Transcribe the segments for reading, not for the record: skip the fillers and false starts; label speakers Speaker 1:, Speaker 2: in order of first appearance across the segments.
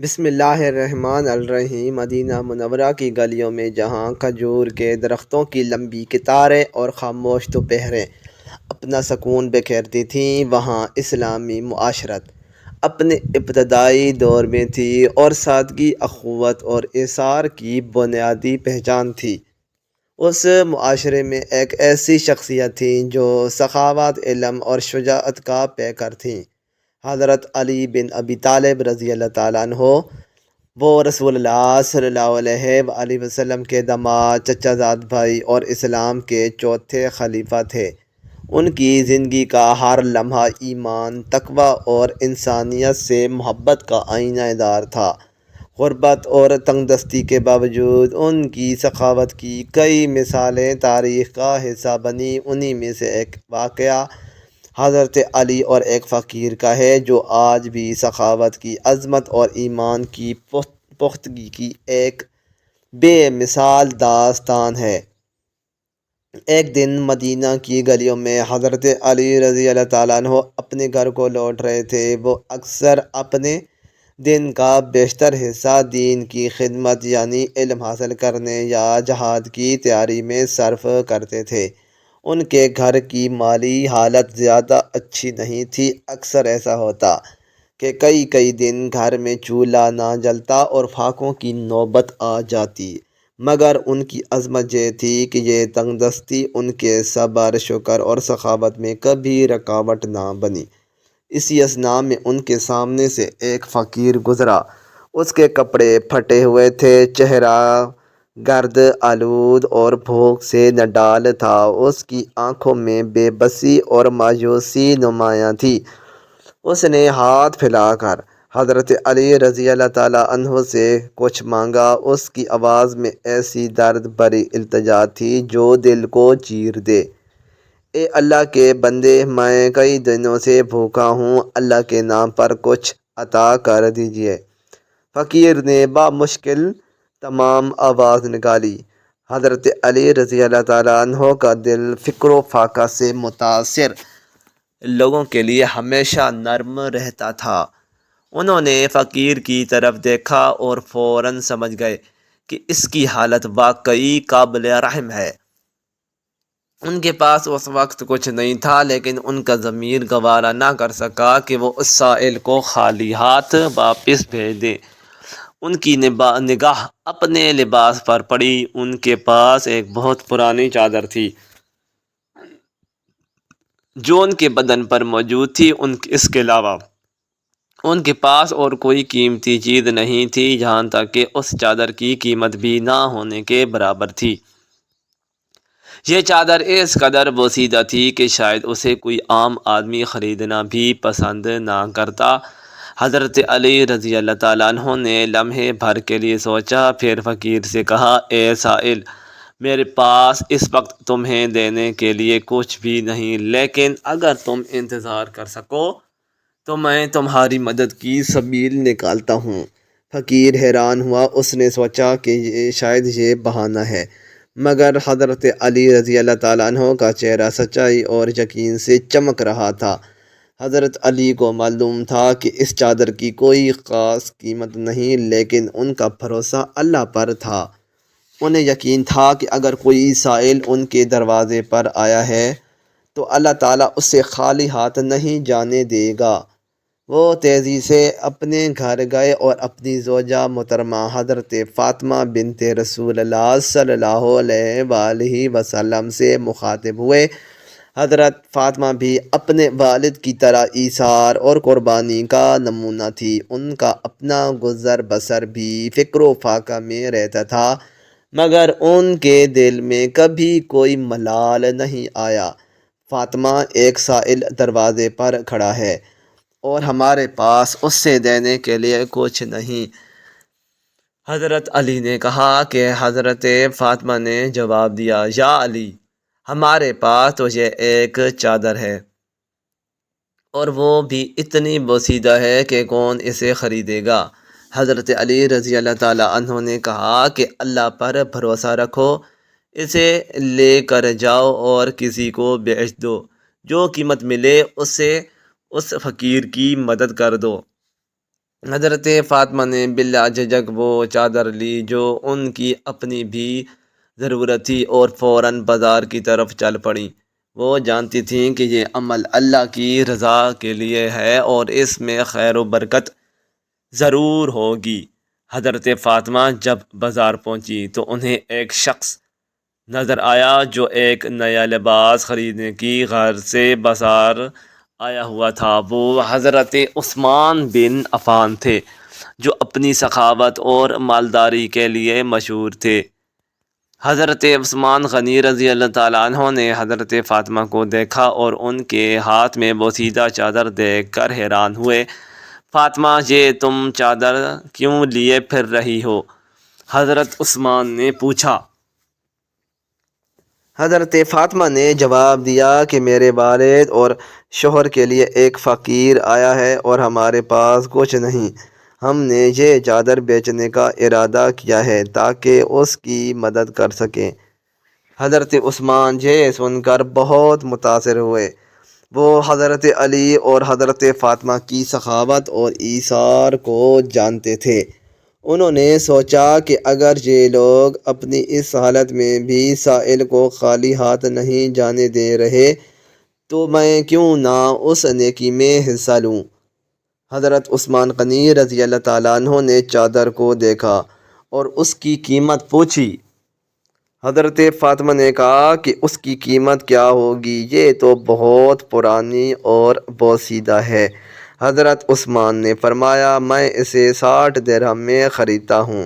Speaker 1: بسم اللہ الرحمن الرحیم۔ مدینہ منورہ کی گلیوں میں جہاں کھجور کے درختوں کی لمبی قطاریں اور خاموش دوپہریں اپنا سکون بکھیرتی تھیں، وہاں اسلامی معاشرت اپنے ابتدائی دور میں تھی اور سادگی، اخوت اور ایثار کی بنیادی پہچان تھی۔ اس معاشرے میں ایک ایسی شخصیت تھی جو سخاوت، علم اور شجاعت کا پیکر تھیں، حضرت علی بن ابی طالب رضی اللہ تعالیٰ عنہ۔ وہ رسول اللہ صلی اللہ علیہ وآلہ وسلم کے داماد، چچا زاد بھائی اور اسلام کے چوتھے خلیفہ تھے۔ ان کی زندگی کا ہر لمحہ ایمان، تقوی اور انسانیت سے محبت کا آئینہ دار تھا۔ غربت اور تنگ دستی کے باوجود ان کی سخاوت کی کئی مثالیں تاریخ کا حصہ بنیں۔ انہی میں سے ایک واقعہ حضرت علی اور ایک فقیر کا ہے، جو آج بھی سخاوت کی عظمت اور ایمان کی پختگی کی ایک بے مثال داستان ہے۔ ایک دن مدینہ کی گلیوں میں حضرت علی رضی اللہ تعالیٰ عنہ اپنے گھر کو لوٹ رہے تھے۔ وہ اکثر اپنے دن کا بیشتر حصہ دین کی خدمت یعنی علم حاصل کرنے یا جہاد کی تیاری میں صرف کرتے تھے۔ ان کے گھر کی مالی حالت زیادہ اچھی نہیں تھی۔ اکثر ایسا ہوتا کہ کئی دن گھر میں چولہا نہ جلتا اور فاقوں کی نوبت آ جاتی، مگر ان کی عظمت یہ تھی کہ یہ تنگ دستی ان کے صبر، شکر اور سخاوت میں کبھی رکاوٹ نہ بنی۔ اسی اثناء میں ان کے سامنے سے ایک فقیر گزرا۔ اس کے کپڑے پھٹے ہوئے تھے، چہرہ گرد آلود اور بھوک سے نڈال تھا۔ اس کی آنکھوں میں بے بسی اور مایوسی نمایاں تھی۔ اس نے ہاتھ پھیلا کر حضرت علی رضی اللہ تعالیٰ عنہ سے کچھ مانگا۔ اس کی آواز میں ایسی درد بھری التجا تھی جو دل کو چیر دے۔ اے اللہ کے بندے، میں کئی دنوں سے بھوکا ہوں، اللہ کے نام پر کچھ عطا کر دیجیے۔ فقیر نے بامشکل تمام آواز نکالی۔ حضرت علی رضی اللہ تعالیٰ عنہ کا دل فقر و فاقہ سے متاثر لوگوں کے لیے ہمیشہ نرم رہتا تھا۔ انہوں نے فقیر کی طرف دیکھا اور فوراً سمجھ گئے کہ اس کی حالت واقعی قابل رحم ہے۔ ان کے پاس اس وقت کچھ نہیں تھا، لیکن ان کا ضمیر گوارا نہ کر سکا کہ وہ اس سائل کو خالی ہاتھ واپس بھیج دیں۔ ان کی نگاہ اپنے لباس پر پڑی۔ ان کے پاس ایک بہت پرانی چادر تھی جو ان کے بدن پر موجود تھی۔ اس کے علاوہ ان کے پاس اور کوئی قیمتی چیز نہیں تھی، جہاں تک کہ اس چادر کی قیمت بھی نہ ہونے کے برابر تھی۔ یہ چادر اس قدر بوسیدہ تھی کہ شاید اسے کوئی عام آدمی خریدنا بھی پسند نہ کرتا۔ حضرت علی رضی اللہ تعالیٰ عنہ نے لمحے بھر کے لیے سوچا، پھر فقیر سے کہا، اے سائل، میرے پاس اس وقت تمہیں دینے کے لیے کچھ بھی نہیں، لیکن اگر تم انتظار کر سکو تو میں تمہاری مدد کی سبیل نکالتا ہوں۔ فقیر حیران ہوا۔ اس نے سوچا کہ شاید یہ بہانہ ہے، مگر حضرت علی رضی اللہ تعالیٰ عنہ کا چہرہ سچائی اور یقین سے چمک رہا تھا۔ حضرت علی کو معلوم تھا کہ اس چادر کی کوئی خاص قیمت نہیں، لیکن ان کا بھروسہ اللہ پر تھا۔ انہیں یقین تھا کہ اگر کوئی سائل ان کے دروازے پر آیا ہے تو اللہ تعالیٰ اسے خالی ہاتھ نہیں جانے دے گا۔ وہ تیزی سے اپنے گھر گئے اور اپنی زوجہ محترمہ حضرت فاطمہ بنت رسول اللہ صلی اللہ علیہ وآلہ وسلم سے مخاطب ہوئے۔ حضرت فاطمہ بھی اپنے والد کی طرح ایثار اور قربانی کا نمونہ تھی۔ ان کا اپنا گزر بسر بھی فقر و فاقہ میں رہتا تھا، مگر ان کے دل میں کبھی کوئی ملال نہیں آیا۔ فاطمہ، ایک سائل دروازے پر کھڑا ہے اور ہمارے پاس اس سے دینے کے لیے کچھ نہیں۔ حضرت علی نے کہا کہ حضرت فاطمہ نے جواب دیا، یا علی، ہمارے پاس تو یہ ایک چادر ہے اور وہ بھی اتنی بوسیدہ ہے کہ کون اسے خریدے گا۔ حضرت علی رضی اللہ تعالیٰ عنہ نے کہا کہ اللہ پر بھروسہ رکھو، اسے لے کر جاؤ اور کسی کو بیچ دو، جو قیمت ملے اس سے اس فقیر کی مدد کر دو۔ حضرت فاطمہ نے بلا جھجک وہ چادر لی جو ان کی اپنی بھی ضرورت تھی اور فوراً بازار کی طرف چل پڑیں۔ وہ جانتی تھیں کہ یہ عمل اللہ کی رضا کے لیے ہے اور اس میں خیر و برکت ضرور ہوگی۔ حضرت فاطمہ جب بازار پہنچی تو انہیں ایک شخص نظر آیا جو ایک نیا لباس خریدنے کی غرض سے بازار آیا ہوا تھا۔ وہ حضرت عثمان بن عفان تھے جو اپنی سخاوت اور مالداری کے لیے مشہور تھے۔ حضرت عثمان غنی رضی اللہ تعالیٰ عنہ نے حضرت فاطمہ کو دیکھا اور ان کے ہاتھ میں بوسیدہ چادر دیکھ کر حیران ہوئے۔ فاطمہ، یہ تم چادر کیوں لیے پھر رہی ہو؟ حضرت عثمان نے پوچھا۔ حضرت فاطمہ نے جواب دیا کہ میرے والد اور شوہر کے لیے ایک فقیر آیا ہے اور ہمارے پاس کچھ نہیں۔ ہم نے یہ چادر بیچنے کا ارادہ کیا ہے تاکہ اس کی مدد کر سکیں۔ حضرت عثمان یہ سن کر بہت متاثر ہوئے۔ وہ حضرت علی اور حضرت فاطمہ کی سخاوت اور ایثار کو جانتے تھے۔ انہوں نے سوچا کہ اگر یہ لوگ اپنی اس حالت میں بھی سائل کو خالی ہاتھ نہیں جانے دے رہے تو میں کیوں نہ اس نیکی میں حصہ لوں۔ حضرت عثمان غنی رضی اللہ تعالیٰ عنہ نے چادر کو دیکھا اور اس کی قیمت پوچھی۔ حضرت فاطمہ نے کہا کہ اس کی قیمت کیا ہوگی، یہ تو بہت پرانی اور بوسیدہ ہے۔ حضرت عثمان نے فرمایا، میں اسے 60 درہم میں خریدتا ہوں۔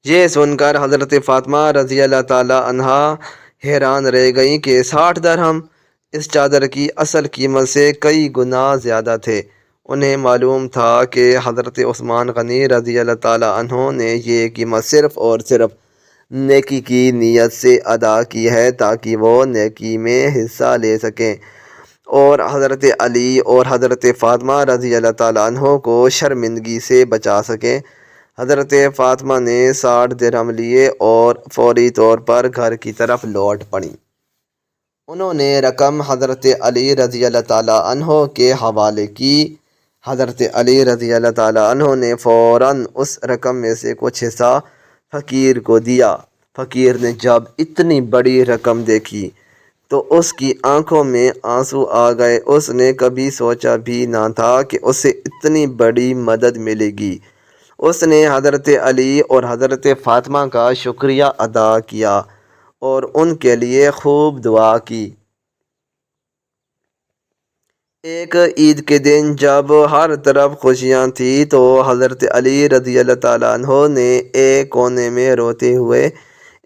Speaker 1: یہ سن کر حضرت فاطمہ رضی اللہ تعالیٰ عنہا حیران رہ گئیں کہ 60 درہم اس چادر کی اصل قیمت سے کئی گنا زیادہ تھے۔ انہیں معلوم تھا کہ حضرت عثمان غنی رضی اللہ تعالیٰ عنہ نے یہ قیمت صرف اور صرف نیکی کی نیت سے ادا کی ہے تاکہ وہ نیکی میں حصہ لے سکیں اور حضرت علی اور حضرت فاطمہ رضی اللہ تعالیٰ عنہ کو شرمندگی سے بچا سکیں۔ حضرت فاطمہ نے 60 درہم لیے اور فوری طور پر گھر کی طرف لوٹ پڑیں۔ انہوں نے رقم حضرت علی رضی اللہ تعالیٰ عنہ کے حوالے کی۔ حضرت علی رضی اللہ تعالیٰ عنہ نے فوراً اس رقم میں سے کچھ حصہ فقیر کو دیا۔ فقیر نے جب اتنی بڑی رقم دیکھی تو اس کی آنکھوں میں آنسو آ گئے۔ اس نے کبھی سوچا بھی نہ تھا کہ اسے اتنی بڑی مدد ملے گی۔ اس نے حضرت علی اور حضرت فاطمہ کا شکریہ ادا کیا اور ان کے لیے خوب دعا کی۔ ایک عید کے دن جب ہر طرف خوشیاں تھیں تو حضرت علی رضی اللہ تعالیٰ عنہ نے ایک کونے میں روتے ہوئے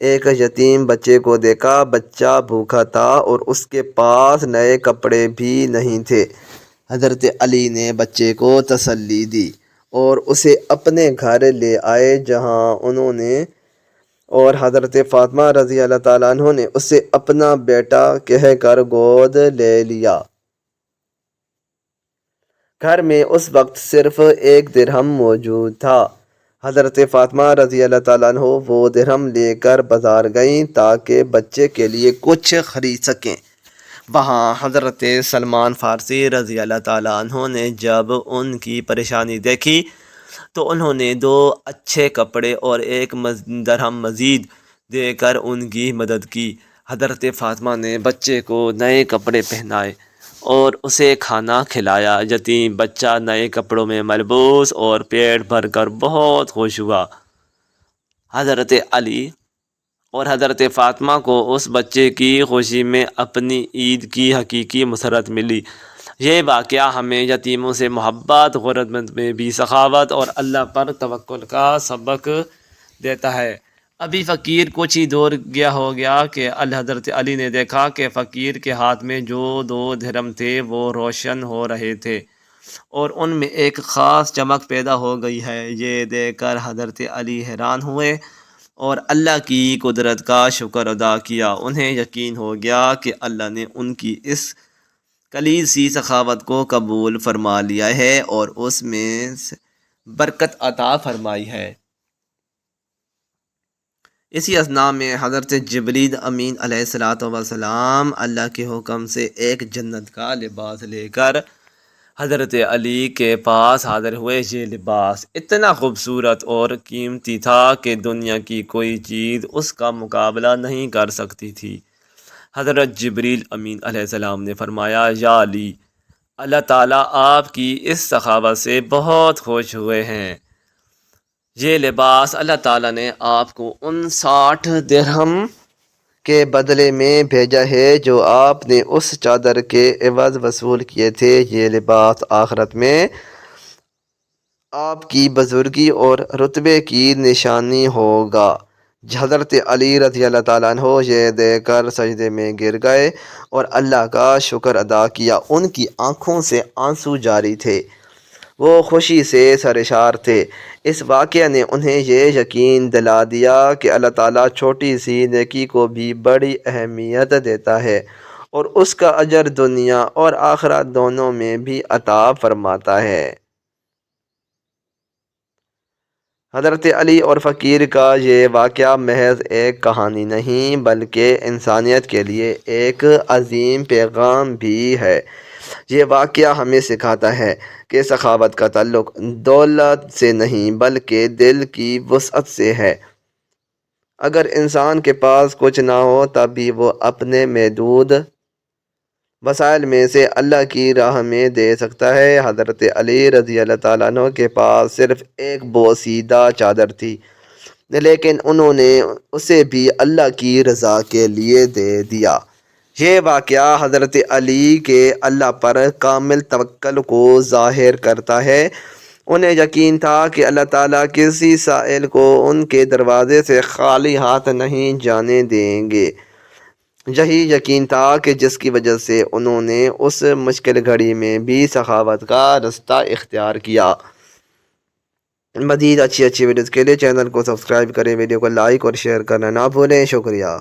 Speaker 1: ایک یتیم بچے کو دیکھا۔ بچہ بھوکا تھا اور اس کے پاس نئے کپڑے بھی نہیں تھے۔ حضرت علی نے بچے کو تسلی دی اور اسے اپنے گھر لے آئے جہاں انہوں نے اور حضرت فاطمہ رضی اللہ تعالیٰ عنہ نے اسے اپنا بیٹا کہہ کر گود لے لیا۔ گھر میں اس وقت صرف 1 درہم موجود تھا۔ حضرت فاطمہ رضی اللہ تعالیٰ عنہ وہ درہم لے کر بازار گئیں تاکہ بچے کے لیے کچھ خرید سکیں۔ وہاں حضرت سلمان فارسی رضی اللہ تعالیٰ عنہ نے جب ان کی پریشانی دیکھی تو انہوں نے 2 اچھے کپڑے اور 1 درہم مزید دے کر ان کی مدد کی۔ حضرت فاطمہ نے بچے کو نئے کپڑے پہنائے اور اسے کھانا کھلایا۔ یتیم بچہ نئے کپڑوں میں ملبوس اور پیٹ بھر کر بہت خوش ہوا۔ حضرت علی اور حضرت فاطمہ کو اس بچے کی خوشی میں اپنی عید کی حقیقی مسرت ملی۔ یہ واقعہ ہمیں یتیموں سے محبت، غربت میں بھی سخاوت اور اللہ پر توکل کا سبق دیتا ہے۔ ابھی فقیر کچھ ہی دور گیا ہو گیا کہ حضرت علی نے دیکھا کہ فقیر کے ہاتھ میں جو 2 درہم تھے وہ روشن ہو رہے تھے اور ان میں ایک خاص چمک پیدا ہو گئی ہے۔ یہ دیکھ کر حضرت علی حیران ہوئے اور اللہ کی قدرت کا شکر ادا کیا۔ انہیں یقین ہو گیا کہ اللہ نے ان کی اس قلیل سی سخاوت کو قبول فرما لیا ہے اور اس میں برکت عطا فرمائی ہے۔ اسی اثناء میں حضرت جبریل امین علیہ السلام اللہ کے حکم سے ایک جنت کا لباس لے کر حضرت علی کے پاس حاضر ہوئے یہ لباس اتنا خوبصورت اور قیمتی تھا کہ دنیا کی کوئی چیز اس کا مقابلہ نہیں کر سکتی تھی۔ حضرت جبریل امین علیہ السلام نے فرمایا، یا علی، اللہ تعالیٰ آپ کی اس سخاوت سے بہت خوش ہوئے ہیں۔ یہ لباس اللہ تعالیٰ نے آپ کو ان 60 درہم کے بدلے میں بھیجا ہے جو آپ نے اس چادر کے عوض وصول کیے تھے۔ یہ لباس آخرت میں آپ کی بزرگی اور رتبے کی نشانی ہوگا۔ حضرت علی رضی اللہ تعالیٰ عنہ یہ دیکھ کر سجدے میں گر گئے اور اللہ کا شکر ادا کیا۔ ان کی آنکھوں سے آنسو جاری تھے، وہ خوشی سے سرشار تھے۔ اس واقعہ نے انہیں یہ یقین دلا دیا کہ اللہ تعالیٰ چھوٹی سی نیکی کو بھی بڑی اہمیت دیتا ہے اور اس کا اجر دنیا اور آخرت دونوں میں بھی عطا فرماتا ہے۔ حضرت علی اور فقیر کا یہ واقعہ محض ایک کہانی نہیں بلکہ انسانیت کے لیے ایک عظیم پیغام بھی ہے۔ یہ واقعہ ہمیں سکھاتا ہے کہ سخاوت کا تعلق دولت سے نہیں بلکہ دل کی وسعت سے ہے۔ اگر انسان کے پاس کچھ نہ ہو تب بھی وہ اپنے محدود وسائل میں سے اللہ کی راہ میں دے سکتا ہے۔ حضرت علی رضی اللہ تعالیٰ عنہ کے پاس صرف ایک بوسیدہ چادر تھی، لیکن انہوں نے اسے بھی اللہ کی رضا کے لیے دے دیا۔ یہ واقعہ حضرت علی کے اللہ پر کامل توکل کو ظاہر کرتا ہے۔ انہیں یقین تھا کہ اللہ تعالیٰ کسی سائل کو ان کے دروازے سے خالی ہاتھ نہیں جانے دیں گے۔ یہی یقین تھا کہ جس کی وجہ سے انہوں نے اس مشکل گھڑی میں بھی سخاوت کا راستہ اختیار کیا۔ مزید اچھی ویڈیوز کے لیے چینل کو سبسکرائب کریں، ویڈیو کو لائک اور شیئر کرنا نہ بھولیں۔ شکریہ۔